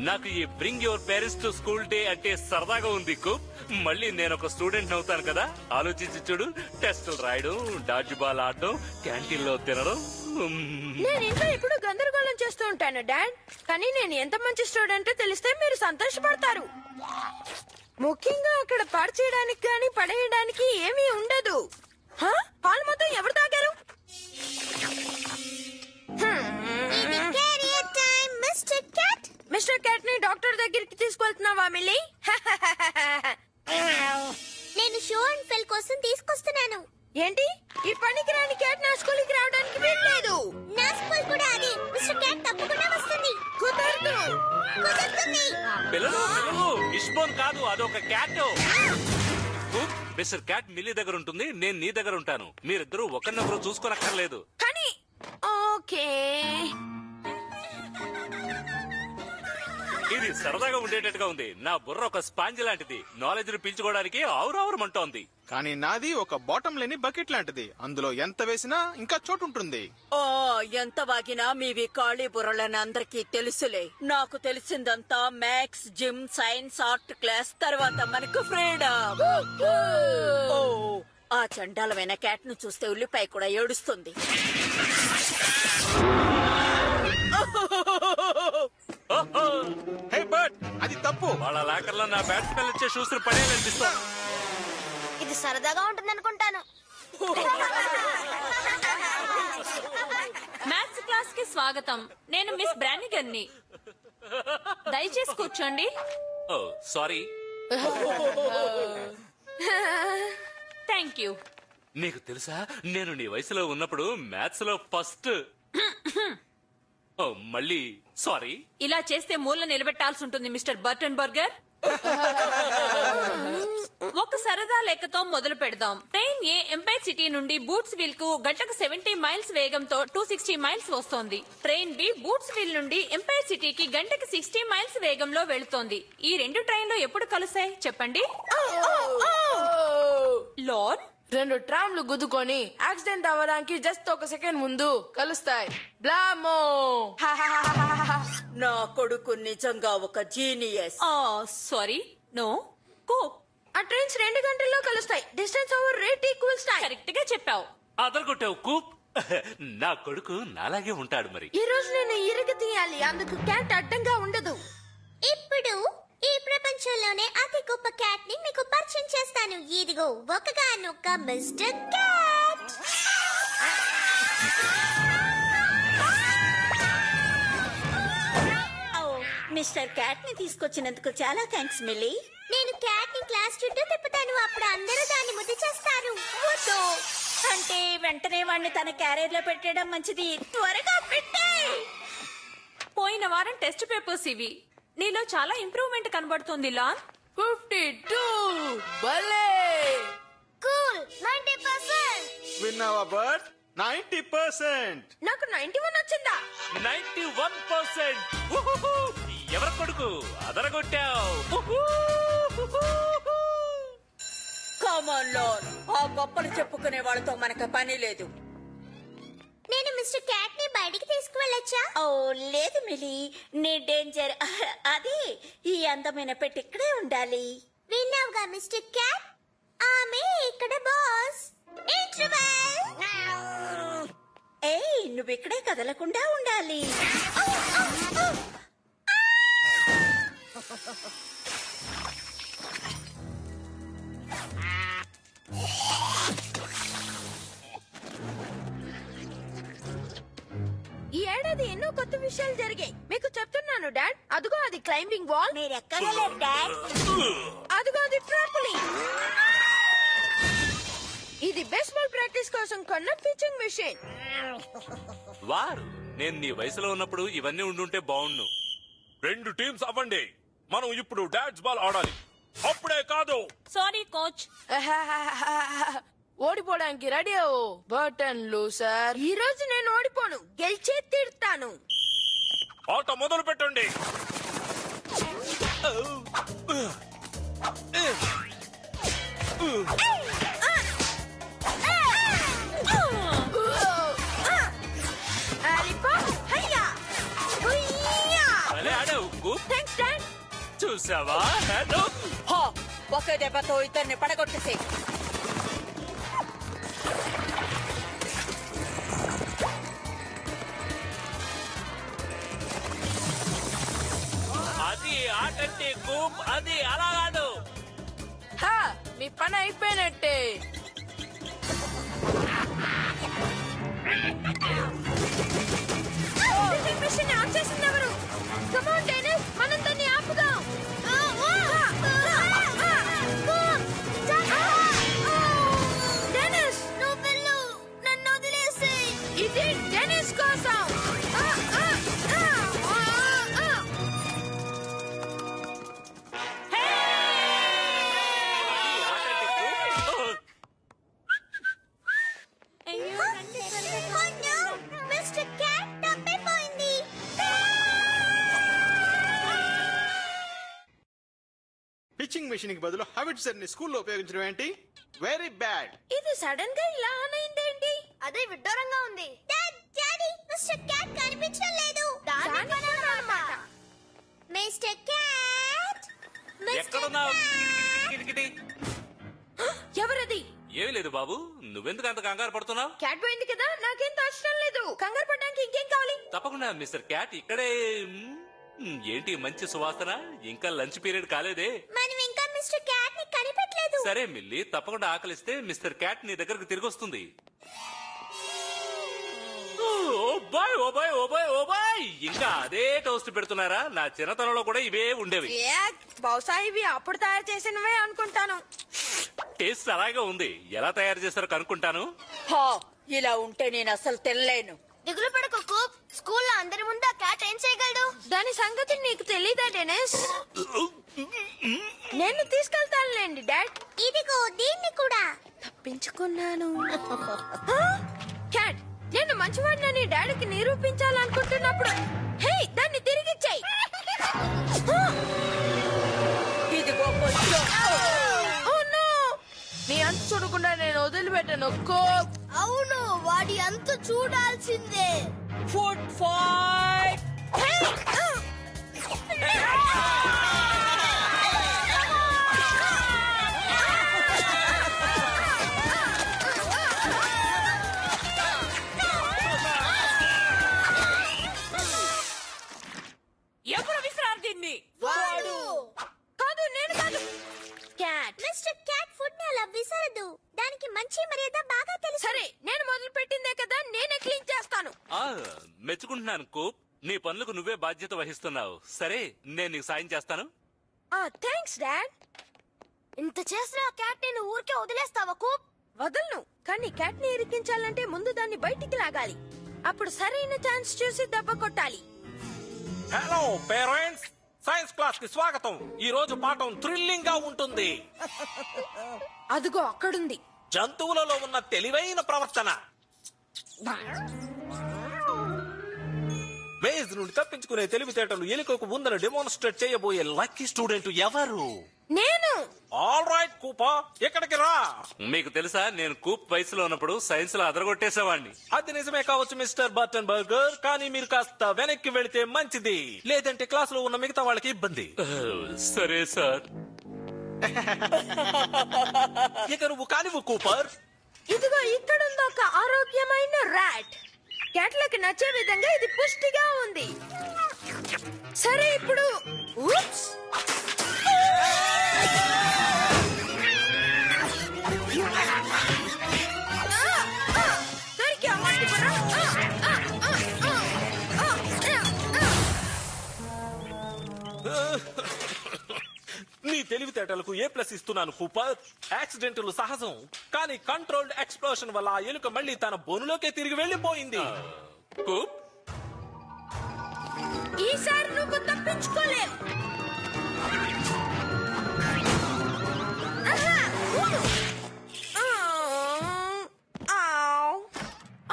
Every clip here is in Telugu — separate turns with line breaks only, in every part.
నాకు ఈ bring your parents to school day అంటే సరదాగా ఉంది కుప్. మళ్ళీ నేను ఒక స్టూడెంట్ అవుతాను కదా. ఆలోచించి చూడు, టెస్టులు రాయడం, డాడ్జ్ బాల్ ఆడడం, క్యాంటీన్ లో తినడం.
నేను ఇంట్లో ఎప్పుడు గందరగోళం చేస్తూ ఉంటాను డాడ్, కానీ నేను ఎంత మంచి స్టూడెంట్ తెలిస్తే మీరు సంతోషపడతారు. ముఖ్యంగా అక్కడ పాడు చేయడానికి కానీ పడేయడానికి ఏమీ ఉండదు. పాలు మొత్తం ఎవరు తాగారు? మిస్టర్ క్యాట్ ని డాక్టర్ దగ్గరికి తీసుకెళ్తున్నావా మిల్లీ?
నేను షో అండ్ ఫెల్ కోసం తీసుకొస్తున్నాను.
ఏంటి? ఈ పనికి రాని క్యాట్ నా స్కూల్కి రావడానికి వీల్లేదు.
నా స్కూల్ కూడా అదే. మిస్టర్ క్యాట్ తప్పకుండా వస్తుంది.
కుదరదు.
కుదురుతుంది.
పిల్లలు ఇష్బోన్ కాదు, అదొక క్యాట్. మిస్టర్ క్యాట్ మిల్లీ దగ్గర ఉంటుంది, నేను నీ దగ్గర ఉంటాను. మీరిద్దరూ ఒకరినొకరు చూసుకోనక్కర్లేదు.
కానీ ఓకే,
ఇది సరదాగా ఉండేటట్టుగా ఉంది. నా బుర్ర ఒక స్పాంజ్ లాంటిది, నాలెడ్జ్ ని పీల్చుకోవడానికి ఆవురావురమంటోంది.
కానీ నాది ఒక బాటం లేని బకెట్ లాంటిది. అందులో ఎంత వేసినా ఇంకా చోటు ఉంటుంది.
ఓ ఎంత వాగినా మీవి ఖాళీ బుర్రలని అందరికీ తెలుసులే. నాకు తెలిసిందంతా maths, gym, science, art class, తర్వాత మనకు ఫ్రీడమ్. ఓ ఆ చండాలమైన క్యాట్ ను చూస్తే ఉల్లిపాయ కూడా ఏడుస్తుంది.
హే బర్డ్, అది తప్పు.
వాళ్ళ లాకర్లో నా బ్యాట్ స్మెల్ వచ్చే షూస్ పడేయాలనిపిస్తుంది.
ఇది సరదాగా ఉంటుంది అనుకుంటాను.
మ్యాథ్స్ క్లాస్ కి స్వాగతం. నేను మిస్ బ్రానిగన్ ని. దయచేసి కూర్చోండి.
ఓ సారీ.
Thank you.
నీకు తెలుసా, నేను నీ వయసులో ఉన్నప్పుడు మ్యాథ్స్ లో ఫస్ట్. ఓ మళ్ళీ సారీ.
ఇలా చేస్తే మూల నిలబెట్టాల్సి ఉంటుంది మిస్టర్ బర్టన్ బర్గర్. ఒక సరదా లెక్కతో మొదలు పెడదాం. ట్రైన్ ఏ ఎంపైర్ సిటీ నుండి బూట్స్ వీల్ కు గంటకు 70 మైల్స్ వేగంతో 260 మైల్స్ వస్తోంది. ట్రైన్ బి బూట్స్ వీల్ నుండి ఎంపైర్ సిటీకి గంటకు 60 మైల్స్ వేగంలో వెళుతోంది. ఈ రెండు ట్రైన్లు ఎప్పుడు కలుస్తాయి చెప్పండి? లార్డ్,
2 ట్రామ్లు గుద్దుకొని యాక్సిడెంట్ అవ్వడానికి జస్ట్ ఒక సెకండ్ ముందు కలుస్తాయి. బ్లామో.
నా కొడుకు నిజంగా ఒక జీనియస్.
Sorry, no coke.
ఆ ట్రైన్స్ 2 గంటల్లో కలుస్తాయి. Distance over rate equals time.
Correct గా చెప్పావు.
అదరగొట్టావు కూప్. నా కొడుకు నాలాగే ఉంటాడు. మరి
ఈ రోజు నేను ఇరగ తీయాలి, అందుకు క్యాట్ అడ్డంగా ఉండదు.
ఇప్పుడు ఈ ప్రపంచంలోనే అతి గొప్ప క్యాట్ ని మీకు పరిచయం చేస్తాను. ఇదిగో ఒకగానొక్క మిస్టర్ క్యాట్.
మిస్టర్ క్యాట్ ని తీసుకొచ్చినందుకు చాలా థ్యాంక్స్ మిల్లీ.
నేను క్యాట్ ని క్లాస్ చుట్టూ తిప్పుతాను. అప్పుడు అందరూ దాన్ని ముద్దు చేస్తారు.
వద్దు అంటే వెంటనే వాడిని తన క్యారియర్ లో పెట్టడం మంచిది. త్వరగా పెట్టే.
పోయిన వారం టెస్ట్ పేపర్స్ ఇవి. నీలో చాలా ఇంప్రూవ్మెంట్ కనబడుతుంది లాన్.
52. భలే
కూల్. 90%.
విన్నావా బర్డ్? 90%.
నాకు 91 వచ్చిందా?
91%. ఎవరి కొడుకు? అదరగొట్టావు.
కామన్ లాన్, ఆ గొప్పలు చెప్పుకునే వాళ్ళతో మనకు పని లేదు.
నేను మిస్టర్ క్యాట్ ని బయటికి తీసుకువెళ్ళొచ్చా?
ఓ లేదు మిలి, నీ డేంజర్. అది ఈ అందమైన పెట్టి ఇక్కడే ఉండాలి.
విన్నావుగా మిస్టర్ క్యాట్, ఆమె ఇక్కడ బాస్.
ఏయ్ నువ్వు ఇక్కడే కదలకుండా ఉండాలి.
ఈ ఏడాది ఎన్నో కొత్త విషయాలు జరిగాయి. మీకు చెప్తున్నాను డాడ్. అదిగో అది క్లైంబింగ్ వాల్.
మీరు ఎక్కగలరు డాడ్.
అదిగో అది ట్రాంపోలిన్. ఇది బేస్బాల్ ప్రాక్టీస్ కోసం కొన్న పిచ్చింగ్ మెషిన్.
వారు నేను నీ వయసులో ఉన్నప్పుడు ఇవన్నీ ఉండుంటే బాగుండు.
2 టీమ్స్ అవ్వండి. మనం ఇప్పుడు డాడ్జ్ బాల్ ఆడాలి. అప్పుడే కాదు.
Sorry coach.
ఓడిపోవడానికి రెడీ అవ్వు బటన్ లూసర్. ఈ రోజు నేను ఓడిపోను, గెలిచే తీరుతాను.
ఆట మొదలు పెట్టండి.
అలిపో హయ్యా హుయ్యా.
భలే ఆడావు. కూప్.
Thanks dad.
చూసావా? హలో.
హా, ఒకే దెబ్బతో ఇద్దరిని పడగొట్టేసి.
అది ఆటంటే కూప్, అది అలా కాదు.
హా, మీ పని అయిపోయినట్టే. మిషన్ ఆన్ చేసింది ఎవరు? కమ్ ఆన్ డెనిస్, మనం దాన్ని ఆపుదాం. డెనిస్, నువ్వు వెళ్ళు, నన్ను వదిలేసేయ్. ఇది డెనిస్ కోసం.
మిస్టర్ క్యాట్ తప్పిపోయింది.
పిచ్చింగ్ మెషిన్ కి బదులు హాబిట్సర్ ని స్కూల్లో ఉపయోగించడం ఏంటి? Very bad.
ఇది సడన్ గా ఇలా ఆన్ అయిందేంటి? అదే విడ్డూరంగా ఉంది.
డాడీ, మిస్టర్ క్యాట్ కనిపించడం లేదు.
దాని పని అన్నమాట.
మిస్టర్ క్యాట్,
ఎక్కడున్నావు? కిటికిటి.
ఎవరది?
ఏమీ లేదు బాబు, నువ్వెందుకు అంత కంగారు పడుతున్నావు?
క్యాట్ పోయింది కదా, నాకేం తోచడం లేదు. కంగారు పడడానికి ఇంకేం కావాలి?
తప్పకుండా మిస్టర్ క్యాట్ ఇక్కడే. ఏంటి మంచి సువాసన? ఇంకా లంచ్ పీరియడ్ కాలేదే.
మనం ఇంకా మిస్టర్ క్యాట్ ని కనిపెట్టలేదు.
సరే మిల్లి, తప్పకుండా ఆకలిస్తే మిస్టర్ క్యాట్ నీ దగ్గరకు తిరిగి వస్తుంది. ఓబాయ్ ఓబాయ్ ఓబాయ్ ఓబాయ్, ఇంకా అదే టోస్ట్ పెడుతున్నారా? నా చిన్నతనంలో కూడా ఇవే ఉండేవి.
బహుశా ఇవి అప్పుడు తయారు చేసినవే అనుకుంటాను.
టేస్ట్ అలాగే ఉంది. ఎలా తయారు చేస్తారో కనుక్కుంటాను.
హా, ఇలా ఉంటే నేను అసలు తినలేను.
దిగులు పడకు, స్కూల్లో అందరి ముందు ఆ క్యాట్ ఏం చేయగలడు?
దాని సంగతి నీకు తెలీదా డెనిస్? నేను తీసుకెళ్తానులేండి డాడ్.
ఇదిగో దీన్ని కూడా.
తప్పించుకున్నాను. క్యాట్, నేను మంచివాడినని డాడీకి నిరూపించాలనుకుంటున్నప్పుడు హే, దాన్ని తిరిగిచ్చేయ్.
ఇదిగో కొంచెం.
Oh no! నీ అంత చూడకుండా నేను వదిలిపెట్టాను. అవును, వాడి అంత చూడాల్సిందే.
Food fight.
ఎప్పుడు విసిరారు దీన్ని?
వాడు కాదు, నేను కాదు. క్యాట్.
మిస్టర్ క్యాట్ ఫుడ్ ని అలా విసరదు. దానికి మంచి మర్యాద బాగా తెలుసు.
సరే, నేను మొదలు పెట్టిందే కదా, నేనే క్లీన్ చేస్తాను.
మెచ్చుకుంటున్నాను కూప్. నీ పనులకు నువ్వే బాధ్యత వహిస్తున్నావు. సరే, నేను నీకు సాయం చేస్తాను.
Thanks dad.
ఇంత చేసిన ఆ క్యాట్ నేను ఊరికే వదిలేస్తావా కూప్?
వదలను, కానీ క్యాట్ ని ఇరికించాలంటే ముందు దాన్ని బయటికి లాగాలి. అప్పుడు సరైన ఛాన్స్ చూసి దెబ్బ కొట్టాలి.
హలో పేరెంట్స్, సైన్స్ క్లాస్ కి స్వాగతం. ఈ రోజు పాఠం థ్రిల్లింగ్ గా ఉంటుంది.
అదిగో అక్కడుంది.
జంతువులలో ఉన్న తెలివైన ప్రవర్తన. మేజ్ నుండి తప్పించుకునే తెలివితేటలు ఎలుకకు ఉందని డెమోన్స్ట్రేట్ చేయబోయే లక్కీ స్టూడెంట్ ఎవరు?
నేను.
ఆల్ రైట్ కూపా, ఇక్కడికి రా.
మీకు తెలుసా, నేను కూప్ వయసులో ఉన్నప్పుడు సైన్స్ లో అదరగొట్టేసేవాడిని.
అది నిజమే కావచ్చు మిస్టర్ బటన్ బర్గర్, కానీ మీరు కాస్త వెనక్కి వెళితే మంచిది. లేదంటే క్లాస్ లో ఉన్న మిగతా వాళ్ళకి ఇబ్బంది.
సరే సార్.
ఇక నువ్వు కానివ్వు కూపర్.
ఇదిగో ఇక్కడుంది ఒక ఆరోగ్యమైన ర్యాట్. క్యాట్లకు నచ్చే విధంగా ఇది పుష్టిగా ఉంది. సరే, ఇప్పుడు ఊప్స్.
నీ తెలివితేటలకు A+ ఇస్తున్నాను కూపర్. యాక్సిడెంట్లు సహజం, కానీ కంట్రోల్డ్ ఎక్స్ప్లోషన్ వల్ల ఆ ఎలుక మళ్ళీ తన బొనులోకే తిరిగి వెళ్లిపోయింది.
కూప్,
ఈసారి నువ్వు తప్పించుకోలేవు.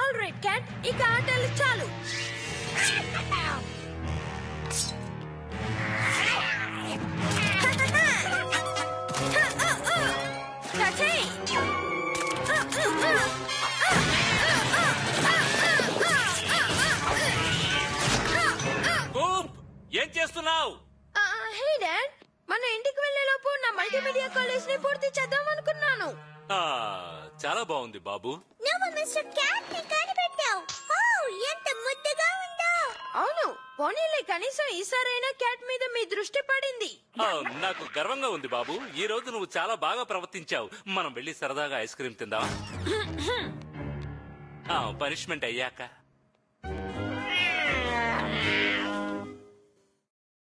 ఆల్ రైట్ క్యాట్, ఇక ఆటలు చాలు.
కూప్, ఏం చేస్తున్నావు?
హే డాడ్, మన ఇంటికి వెళ్లేలోపు నా మల్టీమీడియా కాలేజ్ ని పూర్తి చేద్దాం అనుకున్నాను.
చాలా బాగుంది బాబు.
నువ్వు మిస్టర్ క్యాట్ ని కనిపెట్టావు. ఓ, ఎంత ముద్దుగా ఉందో.
అవును, పోనీలే కనీసం ఈసారైనా క్యాట్ మీద మీ దృష్టి పడింది.
నాకు గర్వంగా ఉంది బాబు. ఈ రోజు నువ్వు చాలా బాగా ప్రవర్తించావు. మనం వెళ్ళి సరదాగా ఐస్ క్రీమ్ తిందాం. పనిష్మెంట్ అయ్యాక.